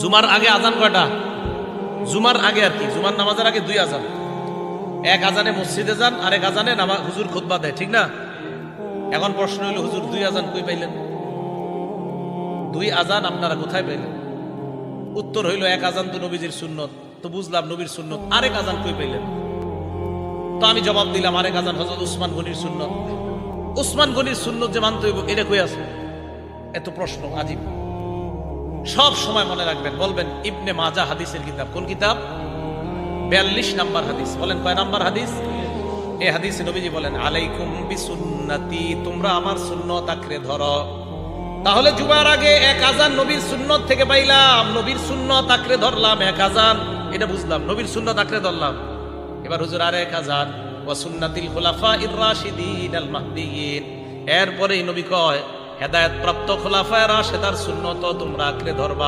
জুমার আগে আজান কয়টা? জুমার আগে আর কি, জুমার নামাজের আগে 2 আজান। এক আজানে মসজিদে যান, আরেক আজানে হুজুর খুতবা দেয়, ঠিক না? এখন প্রশ্ন হইল, হুজুর 2 আজান কই পাইলেন? 2 আজান আপনারা কোথায় পাইলেন? উত্তর হইল, এক আজান তো নবীজির সুন্নত, তো বুঝলাম নবীর সুন্নত, আরেক আজান কই পাইলেন? তো আমি জবাব দিলাম, আরেক আজান হযরত উসমান গনির সুন্নত। উসমান গনির সুন্নত যে মানতে হইব, এটা কই আছে? এত প্রশ্ন আজীব। সব সময় মনে রাখবেন, বলবেন ইবনে মাজাহ হাদিসের কিতাব। কোন কিতাব? 42 নাম্বার হাদিস। বলেন কয় নাম্বার হাদিস? এই হাদিসে নবীজি বলেন, আলাইকুম বিসুন্নতি, তোমরা আমার সুন্নত আঁকড়ে ধরো। তাহলে জুমার আগে এক আজান নবীর সুন্নত থেকে পাইলাম, নবীর সুন্নত আঁকড়ে ধরলাম, এক আজান, এটা বুঝলাম, নবীর সুন্নত আঁকড়ে ধরলাম। এবার হুজুর আর এক আজান, ওয়া সুন্নাতিল খুলাফাইর রাশিদিন আল মাহদিয়িন। এরপরেই নবী কয়, হেদায়েত প্রাপ্ত খুলাফায়ে রাশিদার সুন্নত তোমরা আঁকড়ে ধরবা।